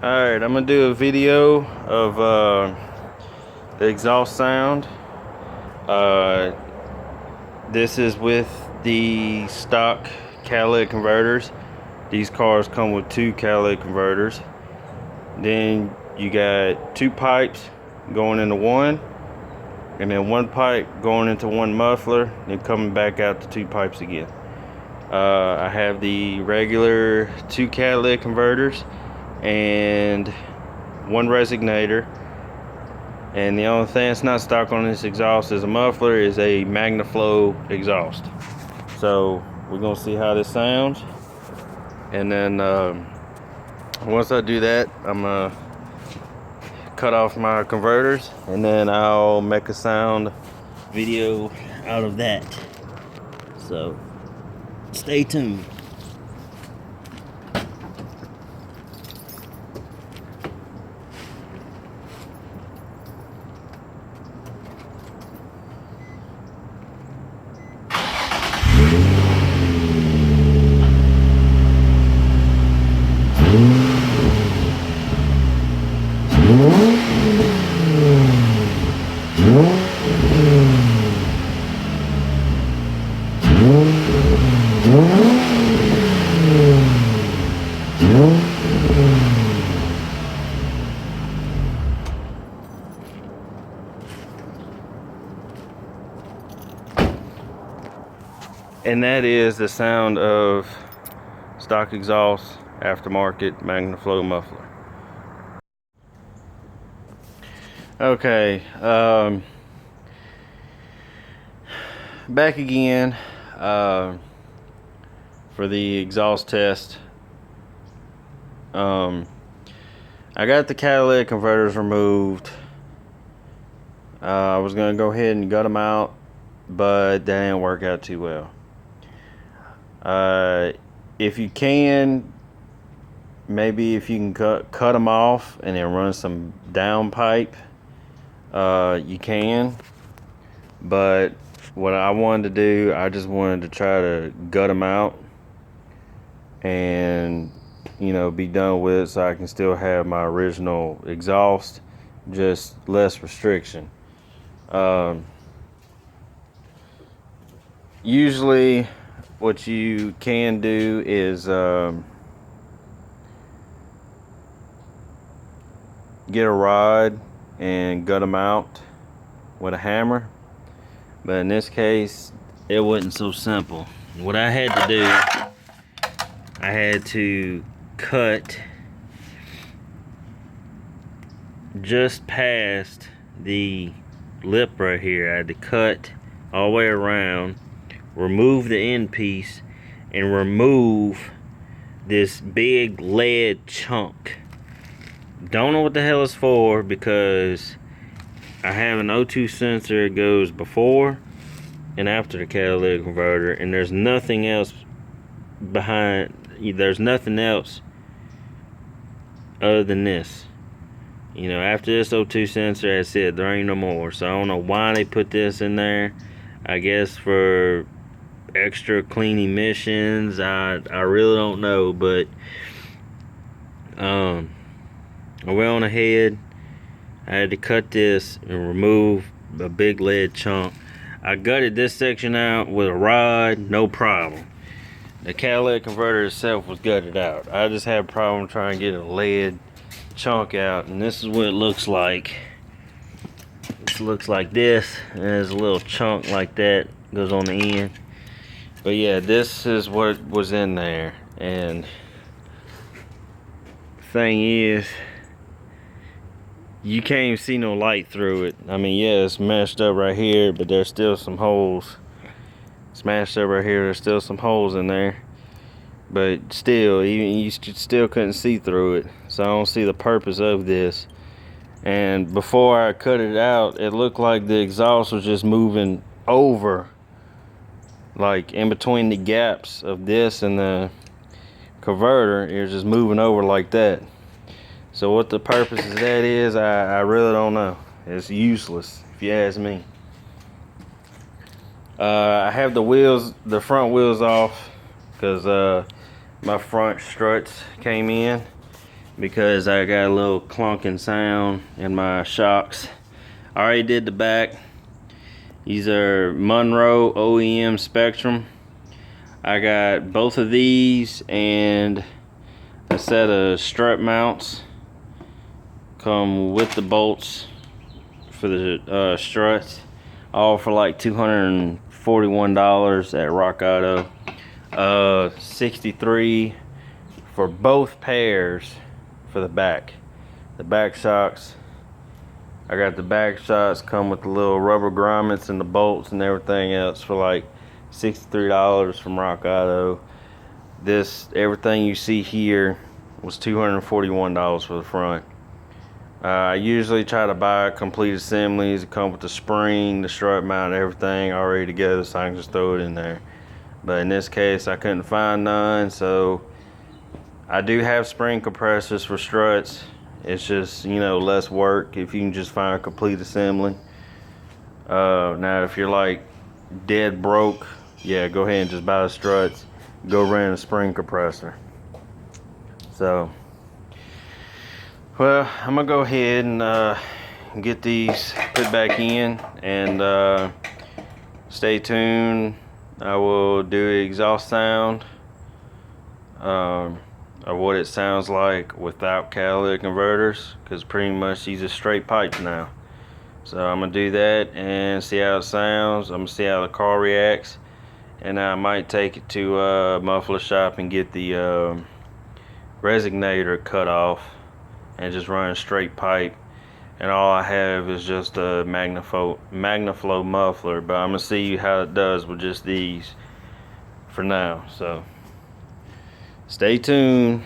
Alright, I'm gonna do a video of the exhaust sound. This is with the stock catalytic converters. These cars come with two catalytic converters. Then you got two pipes going into one, and then one pipe going into one muffler, then coming back out to two pipes again. I have the regular two catalytic converters and one resonator, and the only thing that's not stock on this exhaust as a muffler is a MagnaFlow exhaust. So we're gonna see how this sounds, and then once I do that, I'm gonna cut off my converters, and then I'll make a sound video out of that. So stay tuned. And that is the sound of stock exhaust aftermarket MagnaFlow muffler. Okay, back again for the exhaust test. I got the catalytic converters removed. I was gonna go ahead and gut them out, but that didn't work out too well. If you can, maybe if you can cut them off and then run some down pipe, you can. But what I wanted to do, I just wanted to try to gut them out and, you know, be done with it, so I can still have my original exhaust, just less restriction. Usually what you can do is get a rod and gut them out with a hammer, but in this case it wasn't so simple. What I had to do, I had to cut just past the lip right here. I had to cut all the way around, remove the end piece, and remove this big lead chunk. Don't know what the hell it's for, because I have an O2 sensor that goes before and after the catalytic converter, and there's nothing else behind. There's nothing else other than this. You know, after this O2 sensor, that's it. There ain't no more. So I don't know why they put this in there. I guess for extra clean emissions. I really don't know, but I went on ahead. I had to cut this and remove a big lead chunk. I gutted this section out with a rod, no problem. The catalytic converter itself was gutted out. I just had a problem trying to get a lead chunk out, and this is what it looks like. It looks like this, and there's a little chunk like that goes on the end. But yeah, this is what was in there, and the thing is, you can't even see no light through it. I mean, yeah, it's mashed up right here, but there's still some holes. Smashed up right here, there's still some holes in there. But still, you still couldn't see through it. So I don't see the purpose of this. And before I cut it out, it looked like the exhaust was just moving over, like in between the gaps of this and the converter. It was just moving over like that. So what the purpose of that is, I really don't know. It's useless, if you ask me. I have the front wheels off, because my front struts came in, because I got a little clunking sound in my shocks. I already did the back. These are Monroe OEM Spectrum. I got both of these and a set of strut mounts. Come with the bolts for the struts, all for like $241 at Rock Auto. 63 for both pairs for the back. The back shocks, I got the back shocks come with the little rubber grommets and the bolts and everything else for like $63 from Rock Auto. This, everything you see here was $241 for the front. I usually try to buy complete assemblies that come with the spring, the strut mount, everything already together, so I can just throw it in there. But in this case, I couldn't find none, so I do have spring compressors for struts. It's just, you know, less work if you can just find a complete assembly. Now, if you're like dead broke, yeah, go ahead and just buy the struts. Go rent a spring compressor. So, well, I'm gonna go ahead and get these put back in, and stay tuned. I will do the exhaust sound of what it sounds like without catalytic converters, because pretty much these are straight pipes now. So I'm gonna do that and see how it sounds. I'm gonna see how the car reacts, and I might take it to a muffler shop and get the resonator cut off and just run a straight pipe, and all I have is just a MagnaFlow muffler. But I'm gonna see how it does with just these for now, so stay tuned.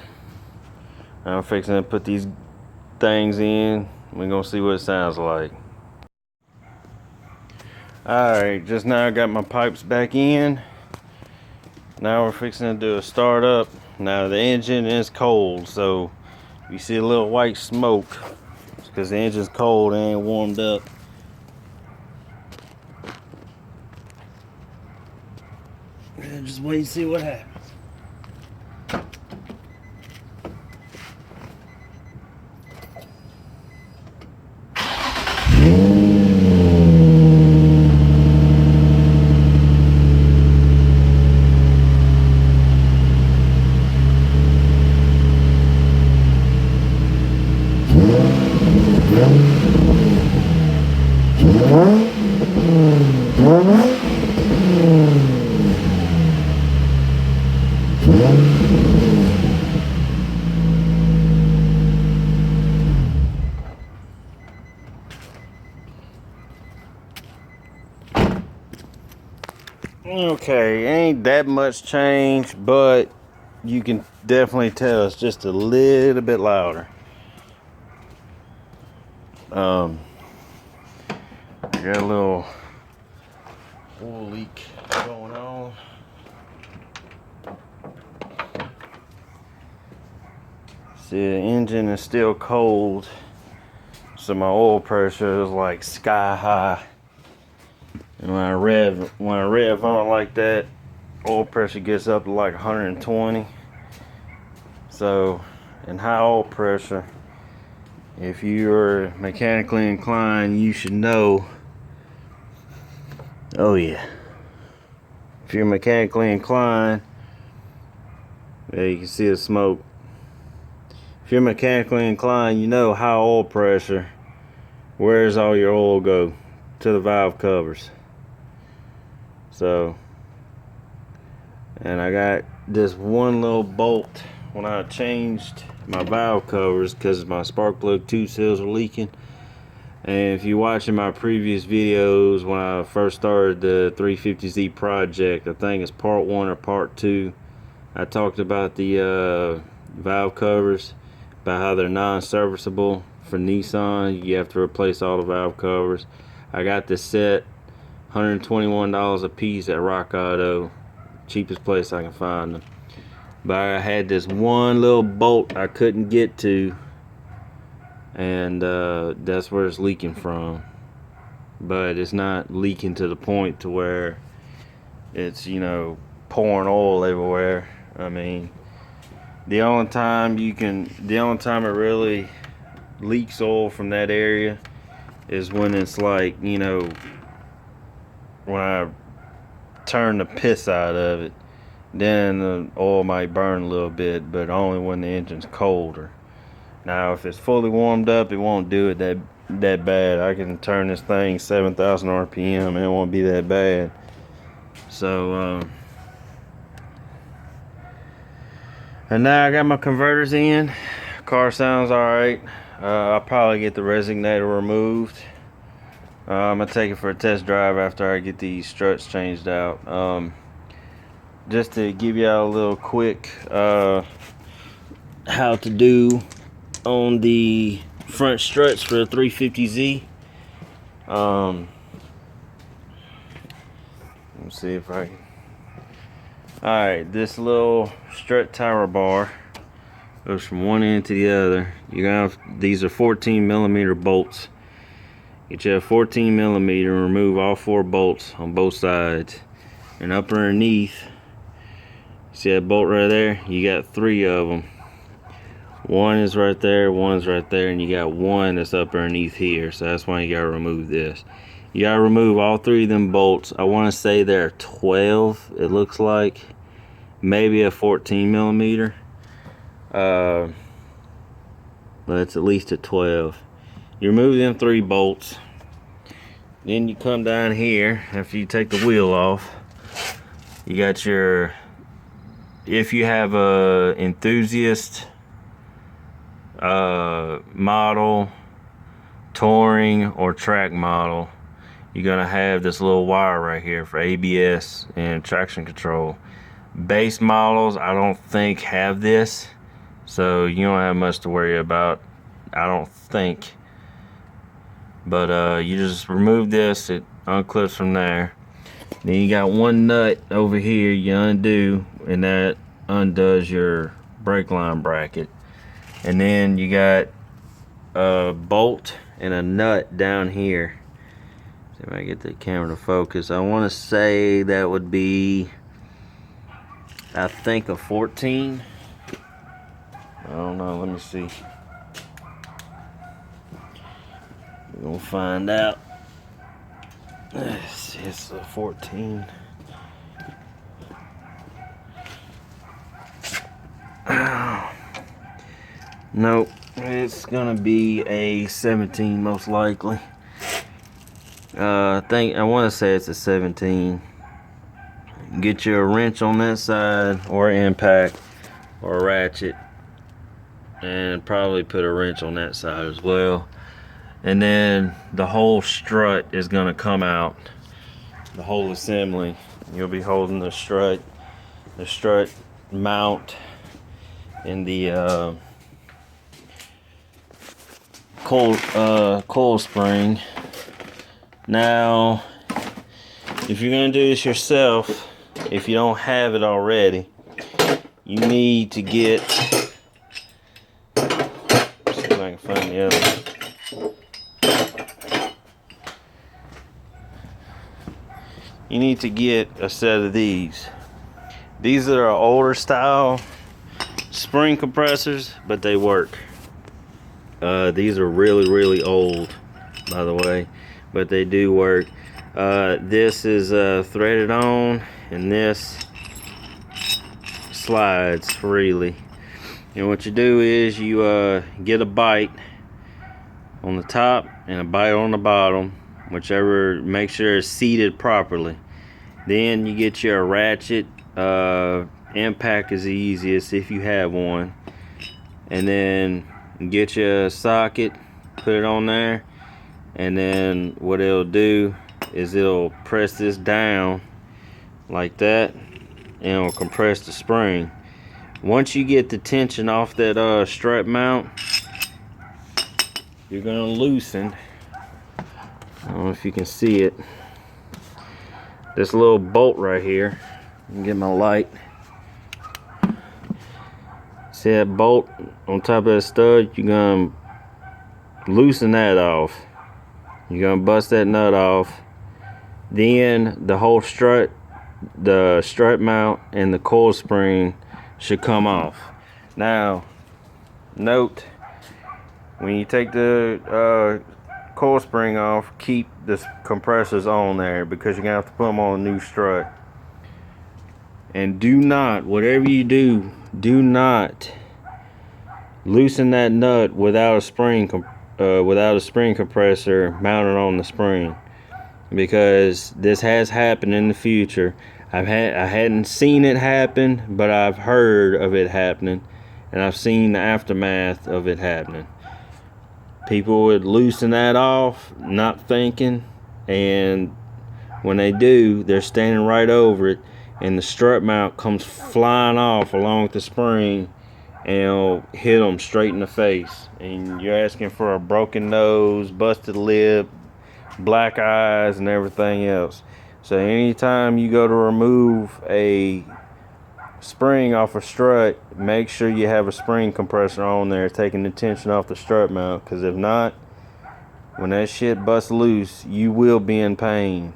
I'm fixing to put these things in. We're gonna see what it sounds like. Alright, just now I got my pipes back in. Now we're fixing to do a start up. Now the engine is cold, so you see a little white smoke, it's because the engine's cold and ain't warmed up. And just wait and see what happens. Okay, ain't that much change, but you can definitely tell it's just a little bit louder. I got a little oil leak going on. See, the engine is still cold, so my oil pressure is like sky high. And when I rev on like that, oil pressure gets up to like 120. So, in high oil pressure, if you're mechanically inclined, you should know. Oh yeah. If you're mechanically inclined, there you can see the smoke. If you're mechanically inclined, you know high oil pressure, where does all your oil go? To the valve covers. So, and I got this one little bolt when I changed my valve covers because my spark plug 2 seals were leaking. And if you're watching my previous videos when I first started the 350Z project, I think it's part 1 or part 2, I talked about the valve covers, about how they're non-serviceable. For Nissan, you have to replace all the valve covers. I got this set, $121 a piece at Rock Auto, cheapest place I can find them. But I had this one little bolt I couldn't get to, and that's where it's leaking from. But it's not leaking to the point to where it's, you know, pouring oil everywhere. I mean, The only time it really leaks oil from that area is when it's like, you know, when I turn the piss out of it, then the oil might burn a little bit, but only when the engine's colder. Now if it's fully warmed up, it won't do it that bad. I can turn this thing 7,000 RPM and it won't be that bad. So and now I got my converters in. Car sounds alright. I'll probably get the resonator removed. I'm gonna take it for a test drive after I get these struts changed out. Just to give y'all a little quick how to do on the front struts for the 350Z. Let's see if I can. Alright, this little strut tower bar goes from one end to the other. These are 14mm bolts. Get you a 14mm, remove all 4 bolts on both sides. And up underneath, see that bolt right there? You got 3 of them. One is right there, one's right there, and you got one that's up underneath here. So that's why you gotta remove this. You gotta remove all 3 of them bolts. I wanna say they're 12, it looks like. Maybe a 14mm. But it's at least a 12. You remove them 3 bolts. Then you come down here after you take the wheel off. You got your, if you have a enthusiast model, touring, or track model, you're gonna have this little wire right here for ABS and traction control. Base models, I don't think, have this, so you don't have much to worry about, I don't think. But you just remove this, it unclips from there. Then you got one nut over here you undo, and that undoes your brake line bracket. And then you got a bolt and a nut down here. See if I get the camera to focus. I want to say that would be, I think, a 14. I don't know, let me see. We're gonna find out. It's a 14. Nope, it's gonna be a 17 most likely. I want to say it's a 17. Get you a wrench on that side, or an impact, or a ratchet, and probably put a wrench on that side as well. And then the whole strut is gonna come out, the whole assembly. You'll be holding the strut mount, and the coil spring. Now, if you're gonna do this yourself, if you don't have it already, you need to get, see if I can find the other. You need to get a set of these. These are older style spring compressors, but they work. These are really old, by the way, but they do work. This is threaded on, and this slides freely. And what you do is you get a bite on the top and a bite on the bottom, whichever, make sure it's seated properly. Then you get your ratchet. Impact is the easiest if you have one, and then get your socket, put it on there, and then what it'll do is it'll press this down like that, and it'll compress the spring. Once you get the tension off that strut mount, you're gonna loosen, I don't know if you can see it, this little bolt right here. Let me get my light. See that bolt on top of that stud? You're gonna loosen that off. You're gonna bust that nut off. Then the whole strut, the strut mount and the coil spring should come off. Now, note, when you take the coil spring off, keep the compressors on there, because you're gonna have to put them on a new strut. And do not, whatever you do, do not loosen that nut without a spring compressor mounted on the spring, because this has happened in the future. I hadn't seen it happen, but I've heard of it happening, and I've seen the aftermath of it happening. People would loosen that off, not thinking, and when they do, they're standing right over it, and the strut mount comes flying off along with the spring, and it'll hit them straight in the face. And you're asking for a broken nose, busted lip, black eyes, and everything else. So anytime you go to remove a spring off a strut, make sure you have a spring compressor on there taking the tension off the strut mount, because if not, when that shit busts loose, you will be in pain,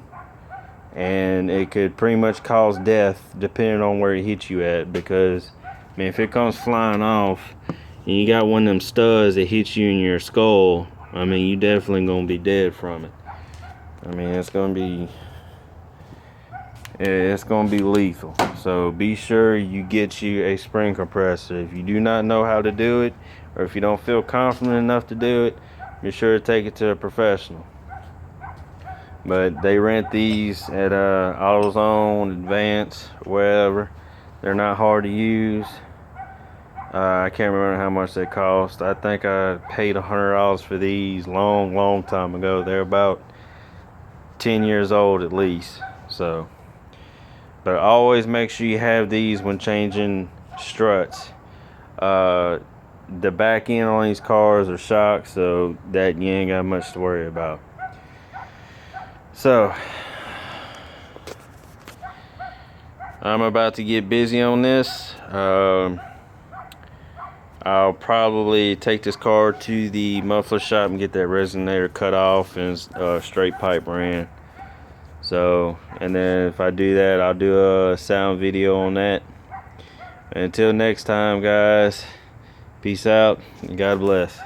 and it could pretty much cause death depending on where it hits you at. Because I mean, if it comes flying off and you got one of them studs that hits you in your skull, I mean, you definitely gonna be dead from it. I mean, it's gonna be lethal. So be sure you get you a spring compressor. If you do not know how to do it, or if you don't feel confident enough to do it, be sure to take it to a professional. But they rent these at AutoZone, Advance, wherever. They're not hard to use. I can't remember how much they cost. I think I paid $100 for these long time ago. They're about 10 years old at least. So, but always make sure you have these when changing struts. The back end on these cars are shocked, so that you ain't got much to worry about. So, I'm about to get busy on this. I'll probably take this car to the muffler shop and get that resonator cut off and straight pipe ran. So, and then if I do that, I'll do a sound video on that. Until next time, guys, peace out and God bless.